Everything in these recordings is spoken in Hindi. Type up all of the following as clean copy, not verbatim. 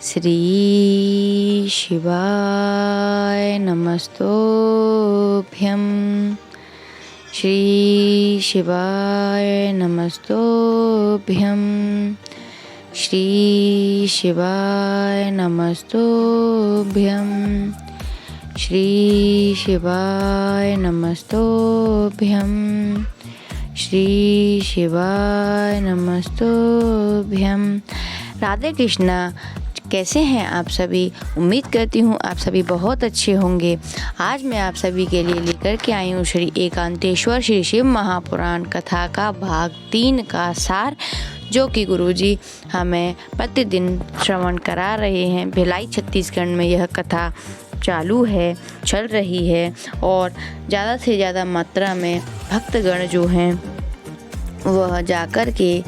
श्री शिवाय नमस्तोभ्यं। श्री शिवाय नमस्तोभ्यं। श्री शिवाय नमस्तोभ्यं। श्री शिवाय नमस्तोभ्यं। श्री शिवाय नमस्तोभ्यं। राधे कृष्णा। कैसे हैं आप सभी? उम्मीद करती हूँ आप सभी बहुत अच्छे होंगे। आज मैं आप सभी के लिए लेकर के आई हूँ श्री एकांतेश्वर श्री शिव महापुराण कथा का भाग 3 का सार, जो कि गुरुजी हमें प्रतिदिन श्रवण करा रहे हैं। भिलाई छत्तीसगढ़ में यह कथा चालू है, चल रही है और ज़्यादा से ज़्यादा मात्रा में भक्तगण जो हैं वह जाकर के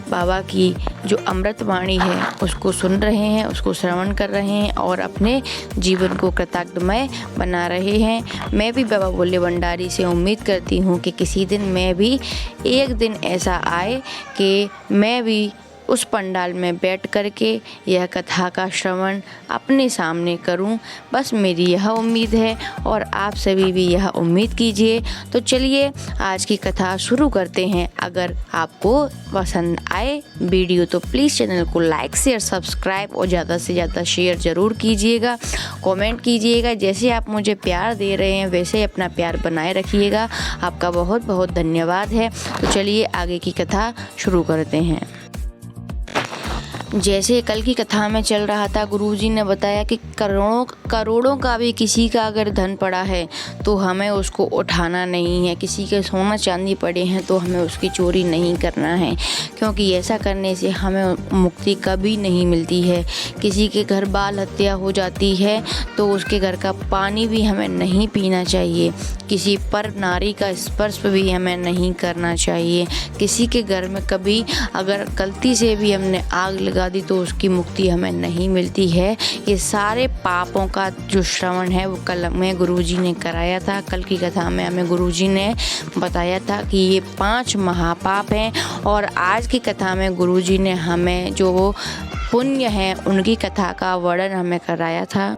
बाबा की जो अमृतवाणी है उसको सुन रहे हैं, उसको श्रवण कर रहे हैं और अपने जीवन को कृतज्ञमय बना रहे हैं। मैं भी बाबा भोले भंडारी से उम्मीद करती हूँ कि किसी दिन मैं भी एक दिन ऐसा आए कि मैं भी उस पंडाल में बैठ करके यह कथा का श्रवण अपने सामने करूं। बस मेरी यह उम्मीद है और आप सभी भी यह उम्मीद कीजिए। तो चलिए आज की कथा शुरू करते हैं। अगर आपको पसंद आए वीडियो तो प्लीज़ चैनल को लाइक शेयर सब्सक्राइब और ज़्यादा से ज़्यादा शेयर ज़रूर कीजिएगा, कमेंट कीजिएगा। जैसे आप मुझे प्यार दे रहे हैं वैसे अपना प्यार बनाए रखिएगा। आपका बहुत बहुत धन्यवाद है। तो चलिए आगे की कथा शुरू करते हैं। जैसे कल की कथा में चल रहा था, गुरुजी ने बताया कि करोड़ों का भी किसी का अगर धन पड़ा है तो हमें उसको उठाना नहीं है। किसी के सोना चांदी पड़े हैं तो हमें उसकी चोरी नहीं करना है, क्योंकि ऐसा करने से हमें मुक्ति कभी नहीं मिलती है। किसी के घर बाल हत्या हो जाती है तो उसके घर का पानी भी हमें नहीं पीना चाहिए। किसी पर नारी का स्पर्श भी हमें नहीं करना चाहिए। किसी के घर में कभी अगर गलती से भी हमने आग लगा दी तो उसकी मुक्ति हमें नहीं मिलती है। ये सारे पापों का जो श्रवण है वो कल में गुरुजी ने कराया था। कल की कथा में हमें गुरुजी ने बताया था कि ये 5 महापाप हैं और आज की कथा में गुरुजी ने हमें जो पुण्य हैं उनकी कथा का वर्णन हमें कराया था।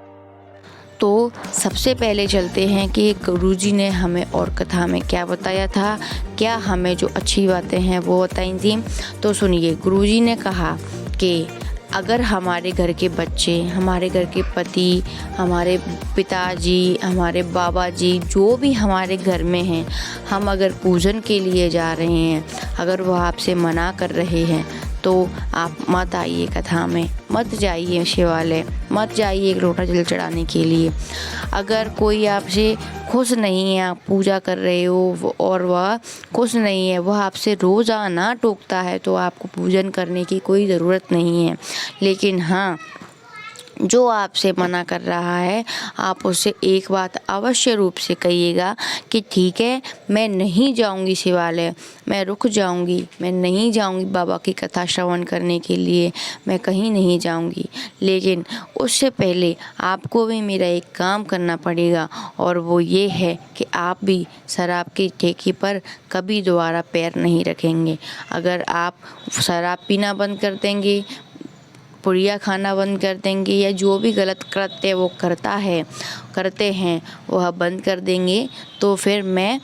तो सबसे पहले चलते हैं कि गुरुजी ने हमें और कथा में क्या बताया था, क्या हमें जो अच्छी बातें हैं वो बताई थी। तो सुनिए, गुरुजी ने कहा कि अगर हमारे घर के बच्चे, हमारे घर के पति, हमारे पिताजी, हमारे बाबा जी, जो भी हमारे घर में हैं, हम अगर पूजन के लिए जा रहे हैं, अगर वो आपसे मना कर रहे हैं तो आप मत आइए कथा में, मत जाइए शिवालय, मत जाइए एक लोटा जल चढ़ाने के लिए। अगर कोई आपसे खुश नहीं है, आप पूजा कर रहे हो और वह खुश नहीं है, वह आपसे रोज़ाना टोकता है तो आपको पूजन करने की कोई ज़रूरत नहीं है। लेकिन हाँ, जो आपसे मना कर रहा है आप उससे एक बात अवश्य रूप से कहिएगा कि ठीक है, मैं नहीं जाऊंगी शिवालय, मैं रुक जाऊंगी, मैं नहीं जाऊंगी बाबा की कथा श्रवण करने के लिए, मैं कहीं नहीं जाऊंगी। लेकिन उससे पहले आपको भी मेरा एक काम करना पड़ेगा और वो ये है कि आप भी शराब की ठेकी पर कभी दोबारा पैर नहीं रखेंगे। अगर आप शराब पीना बंद कर देंगे, पुड़िया खाना बंद कर देंगे या जो भी गलत कृत्य वो करते हैं वह बंद कर देंगे तो फिर मैं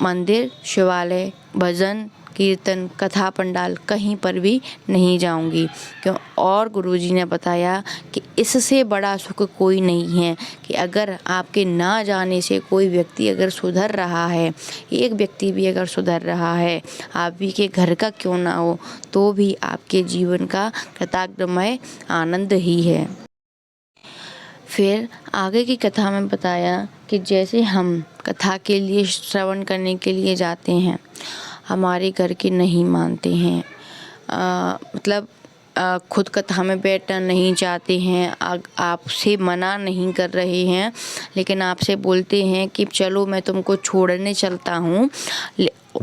मंदिर, शिवालय, भजन, कीर्तन, कथा पंडाल कहीं पर भी नहीं जाऊंगी। क्यों? और गुरुजी ने बताया कि इससे बड़ा सुख कोई नहीं है कि अगर आपके ना जाने से कोई व्यक्ति अगर सुधर रहा है, एक व्यक्ति भी अगर सुधर रहा है, आप भी के घर का क्यों ना हो, तो भी आपके जीवन का कृतज्ञमय आनंद ही है। फिर आगे की कथा में बताया कि जैसे हम कथा के लिए श्रवण करने के लिए जाते हैं, हमारे घर के नहीं मानते हैं, मतलब खुद कथा में बैठना नहीं चाहते हैं, आपसे मना नहीं कर रहे हैं, लेकिन आपसे बोलते हैं कि चलो मैं तुमको छोड़ने चलता हूँ।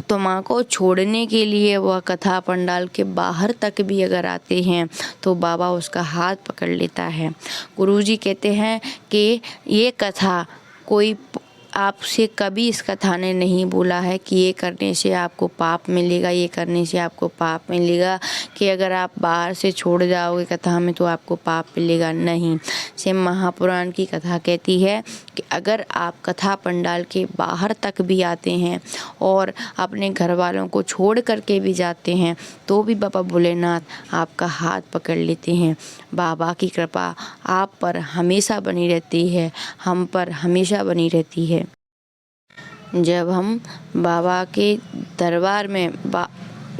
तुमको छोड़ने के लिए वह कथा पंडाल के बाहर तक भी अगर आते हैं तो बाबा उसका हाथ पकड़ लेता है। गुरुजी कहते हैं कि ये कथा कोई आपसे कभी इस कथा ने नहीं बोला है कि ये करने से आपको पाप मिलेगा, ये करने से आपको पाप मिलेगा, कि अगर आप बाहर से छोड़ जाओगे कथा में तो आपको पाप मिलेगा। नहीं, शिव महापुराण की कथा कहती है कि अगर आप कथा पंडाल के बाहर तक भी आते हैं और अपने घर वालों को छोड़ करके भी जाते हैं तो भी बाबा भोलेनाथ आपका हाथ पकड़ लेते हैं। बाबा की कृपा आप पर हमेशा बनी रहती है, हम पर हमेशा बनी रहती है। जब हम बाबा के दरबार में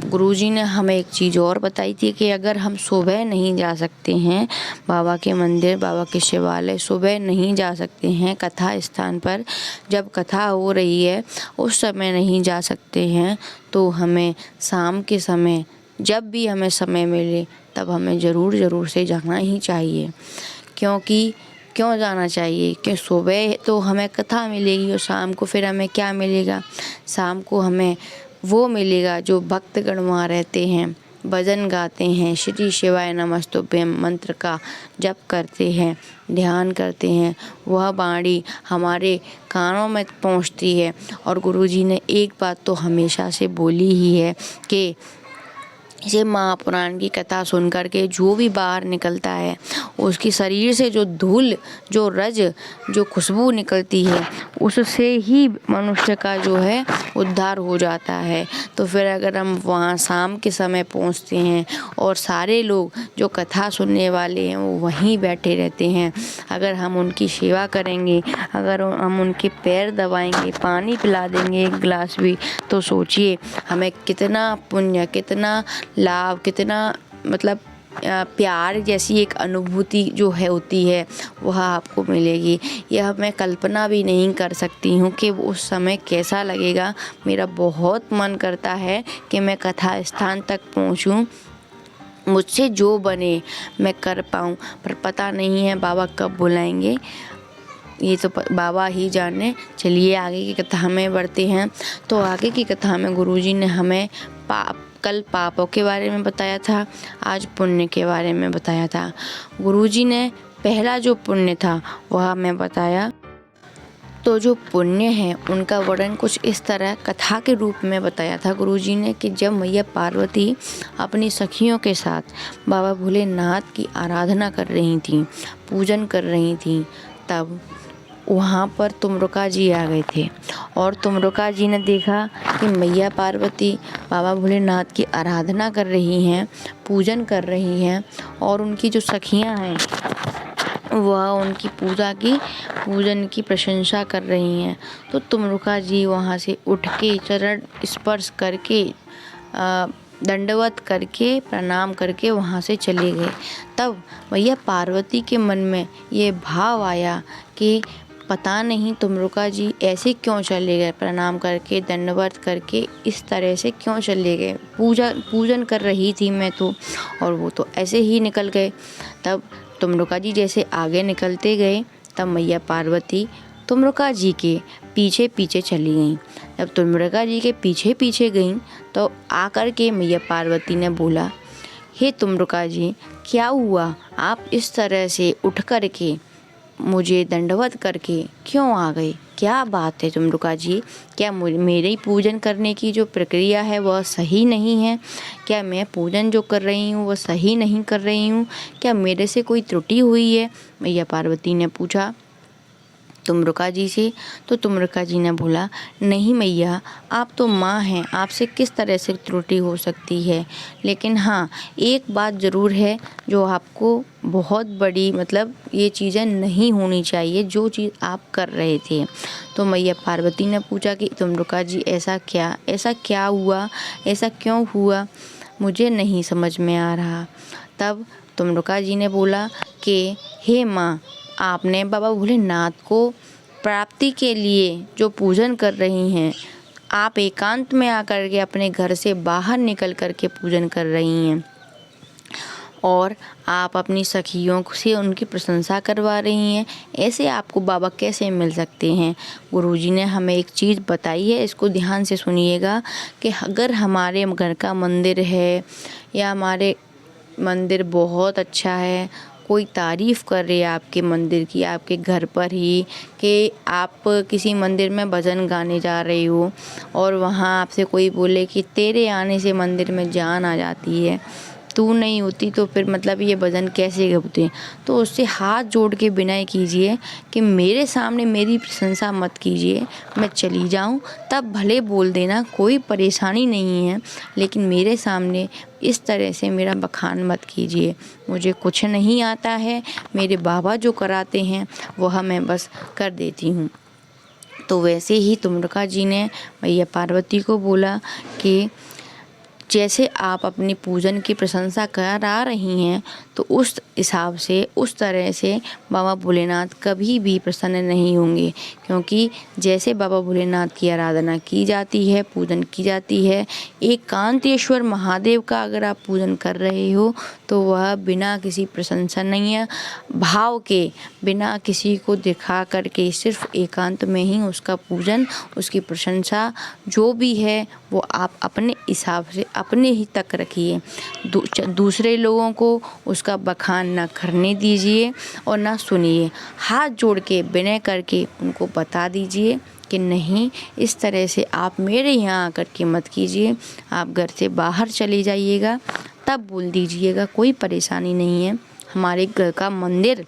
गुरुजी ने हमें एक चीज़ और बताई थी कि अगर हम सुबह नहीं जा सकते हैं बाबा के मंदिर, बाबा के शिवालय, सुबह नहीं जा सकते हैं कथा स्थान पर, जब कथा हो रही है उस समय नहीं जा सकते हैं, तो हमें शाम के समय जब भी हमें समय मिले तब हमें ज़रूर से जाना ही चाहिए। क्यों जाना चाहिए? कि सुबह तो हमें कथा मिलेगी और शाम को फिर हमें क्या मिलेगा? शाम को हमें वो मिलेगा जो भक्तगण वहाँ रहते हैं, भजन गाते हैं, श्री शिवाय नमस्तुभ्यम मंत्र का जप करते हैं, ध्यान करते हैं, वह वाणी हमारे कानों में पहुँचती है। और गुरुजी ने एक बात तो हमेशा से बोली ही है कि ये महापुराण की कथा सुन कर के जो भी बाहर निकलता है उसकी शरीर से जो धूल, जो रज, जो खुशबू निकलती है उससे ही मनुष्य का जो है उद्धार हो जाता है। तो फिर अगर हम वहाँ शाम के समय पहुँचते हैं और सारे लोग जो कथा सुनने वाले हैं वो वहीं बैठे रहते हैं, अगर हम उनकी सेवा करेंगे, अगर हम उनके पैर दबाएंगे, पानी पिला देंगे एक गिलास भी, तो सोचिए हमें कितना पुण्य, कितना लाभ, कितना मतलब प्यार जैसी एक अनुभूति जो है होती है वह आपको मिलेगी। यह मैं कल्पना भी नहीं कर सकती हूँ कि उस समय कैसा लगेगा। मेरा बहुत मन करता है कि मैं कथा स्थान तक पहुँचूँ, मुझसे जो बने मैं कर पाऊँ, पर पता नहीं है बाबा कब बुलाएंगे, ये तो बाबा ही जाने। चलिए आगे की कथा में बढ़ते हैं। तो आगे की कथा में गुरुजी ने हमें कल पापों के बारे में बताया था, आज पुण्य के बारे में बताया था। गुरुजी ने पहला जो पुण्य था वह हमें बताया। तो जो पुण्य है उनका वर्णन कुछ इस तरह कथा के रूप में बताया था गुरुजी ने कि जब मैया पार्वती अपनी सखियों के साथ बाबा भोलेनाथ की आराधना कर रही थी, पूजन कर रही थी, तब वहाँ पर तुमरुका जी आ गए थे। और तुमरुका जी ने देखा कि मैया पार्वती बाबा भोलेनाथ की आराधना कर रही हैं, पूजन कर रही हैं, और उनकी जो सखियाँ हैं वह उनकी पूजन की प्रशंसा कर रही हैं। तो तुमरुका जी वहाँ से उठ के चरण स्पर्श करके दंडवत करके प्रणाम करके वहाँ से चले गए। तब मैया पार्वती के मन में ये भाव आया कि पता नहीं तुमरुका जी ऐसे क्यों चले गए, प्रणाम करके दंडवत करके इस तरह से क्यों चले गए, पूजन कर रही थी मैं तो, और वो तो ऐसे ही निकल गए। तब तुमरुका जी जैसे आगे निकलते गए तब मैया पार्वती तुमरुका जी के पीछे पीछे चली गईं। जब तुमरुका जी के पीछे पीछे गईं तो आकर के मैया पार्वती ने बोला, हे तुमरुका जी क्या हुआ, आप इस तरह से उठ कर के मुझे दंडवत करके क्यों आ गए, क्या बात है तुमरुका जी, क्या मेरे पूजन करने की जो प्रक्रिया है वह सही नहीं है, क्या मैं पूजन जो कर रही हूँ वह सही नहीं कर रही हूँ, क्या मेरे से कोई त्रुटि हुई है, मैया पार्वती ने पूछा तुमरुका जी से। तो तुमरुका जी ने बोला, नहीं मैया, आप तो माँ हैं, आपसे किस तरह से त्रुटि हो सकती है, लेकिन हाँ एक बात ज़रूर है जो आपको बहुत बड़ी मतलब ये चीज़ें नहीं होनी चाहिए जो चीज़ आप कर रहे थे। तो मैया पार्वती ने पूछा कि तुमरुका जी ऐसा क्या हुआ, ऐसा क्यों हुआ, मुझे नहीं समझ में आ रहा। तब तुमरुका जी ने बोला कि हे माँ, आपने बाबा भोलेनाथ को प्राप्ति के लिए जो पूजन कर रही हैं, आप एकांत में आकर के अपने घर से बाहर निकल कर के पूजन कर रही हैं और आप अपनी सखियों से उनकी प्रशंसा करवा रही हैं, ऐसे आपको बाबा कैसे मिल सकते हैं। गुरुजी ने हमें एक चीज़ बताई है, इसको ध्यान से सुनिएगा कि अगर हमारे घर का मंदिर है या हमारे मंदिर बहुत अच्छा है, कोई तारीफ़ कर रहे आपके मंदिर की, आपके घर पर ही, कि आप किसी मंदिर में भजन गाने जा रहे हो और वहाँ आपसे कोई बोले कि तेरे आने से मंदिर में जान आ जाती है, तू नहीं होती तो फिर मतलब ये भजन कैसे गाते। तो उससे हाथ जोड़ के विनय कीजिए कि मेरे सामने मेरी प्रशंसा मत कीजिए, मैं चली जाऊँ तब भले बोल देना, कोई परेशानी नहीं है, लेकिन मेरे सामने इस तरह से मेरा बखान मत कीजिए। मुझे कुछ नहीं आता है, मेरे बाबा जो कराते हैं वह मैं बस कर देती हूँ। तो वैसे ही तुम्रका जी ने मैया पार्वती को बोला कि जैसे आप अपनी पूजन की प्रशंसा करा रही हैं, तो उस हिसाब से, उस तरह से बाबा भोलेनाथ कभी भी प्रसन्न नहीं होंगे, क्योंकि जैसे बाबा भोलेनाथ की आराधना की जाती है, पूजन की जाती है, एकांतेश्वर महादेव का अगर आप पूजन कर रहे हो तो वह बिना किसी प्रशंसनीय भाव के, बिना किसी को दिखा करके, सिर्फ एकांत में ही उसका पूजन, उसकी प्रशंसा जो भी है वो आप अपने हिसाब से अपने ही तक रखिए। दूसरे लोगों को उसका बखान ना करने दीजिए और ना सुनिए। हाथ जोड़ के विनय करके उनको बता दीजिए कि नहीं, इस तरह से आप मेरे यहाँ आकर के मत कीजिए, आप घर से बाहर चले जाइएगा, तब बोल दीजिएगा, कोई परेशानी नहीं है। हमारे घर का मंदिर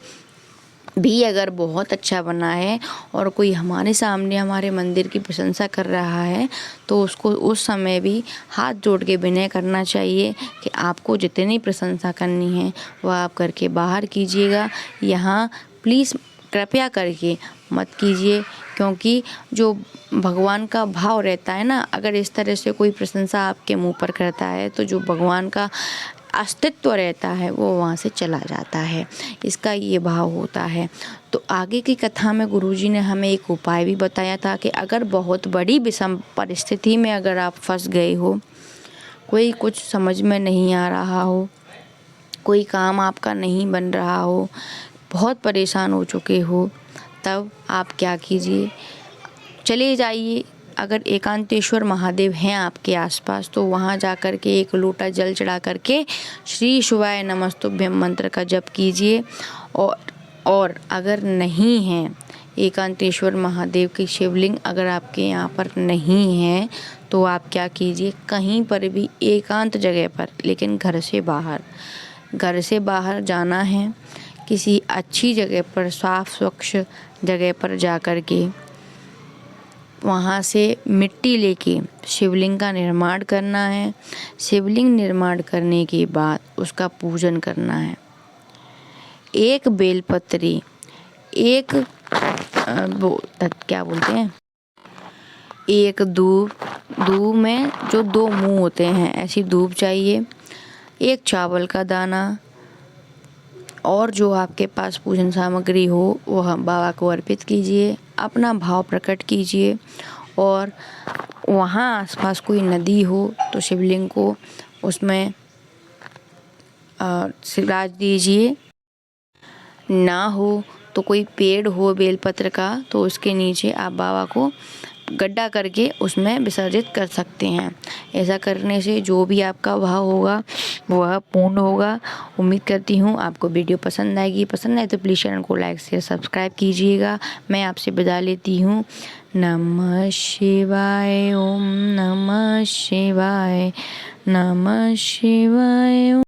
भी अगर बहुत अच्छा बना है और कोई हमारे सामने हमारे मंदिर की प्रशंसा कर रहा है, तो उसको उस समय भी हाथ जोड़ के विनय करना चाहिए कि आपको जितनी प्रशंसा करनी है वह आप करके बाहर कीजिएगा, यहाँ प्लीज़ कृपया करके मत कीजिए। क्योंकि जो भगवान का भाव रहता है ना, अगर इस तरह से कोई प्रशंसा आपके मुंह पर करता है तो जो भगवान का अस्तित्व रहता है वो वहाँ से चला जाता है, इसका ये भाव होता है। तो आगे की कथा में गुरुजी ने हमें एक उपाय भी बताया था कि अगर बहुत बड़ी विषम परिस्थिति में अगर आप फंस गए हो, कोई कुछ समझ में नहीं आ रहा हो, कोई काम आपका नहीं बन रहा हो, बहुत परेशान हो चुके हो, तब आप क्या कीजिए, चले जाइए। अगर एकांतेश्वर महादेव हैं आपके आसपास तो वहाँ जा कर के एक लोटा जल चढ़ा करके श्री शिवाय नमस्तुभ्यम मंत्र का जप कीजिए। और अगर नहीं हैं एकांतेश्वर महादेव की शिवलिंग अगर आपके यहाँ पर नहीं है, तो आप क्या कीजिए, कहीं पर भी एकांत जगह पर, लेकिन घर से बाहर जाना है, किसी अच्छी जगह पर, साफ स्वच्छ जगह पर जा कर के वहाँ से मिट्टी लेके शिवलिंग का निर्माण करना है। शिवलिंग निर्माण करने के बाद उसका पूजन करना है। एक बेलपत्री, एक क्या बोलते हैं, एक दूब में जो 2 मुंह होते हैं ऐसी दूब चाहिए, एक चावल का दाना, और जो आपके पास पूजन सामग्री हो वह बाबा को अर्पित कीजिए, अपना भाव प्रकट कीजिए। और वहाँ आसपास कोई नदी हो तो शिवलिंग को उसमें सिराज दीजिए, ना हो तो कोई पेड़ हो बेलपत्र का तो उसके नीचे आप बाबा को गड्ढा करके उसमें विसर्जित कर सकते हैं। ऐसा करने से जो भी आपका भाव होगा वह पूर्ण होगा। उम्मीद करती हूँ आपको वीडियो पसंद आएगी। पसंद आए तो प्लीज़ चैनल को लाइक शेयर सब्सक्राइब कीजिएगा। मैं आपसे विदा लेती हूँ। नमः शिवाय, ओम नमः शिवाय, नमः शिवाय।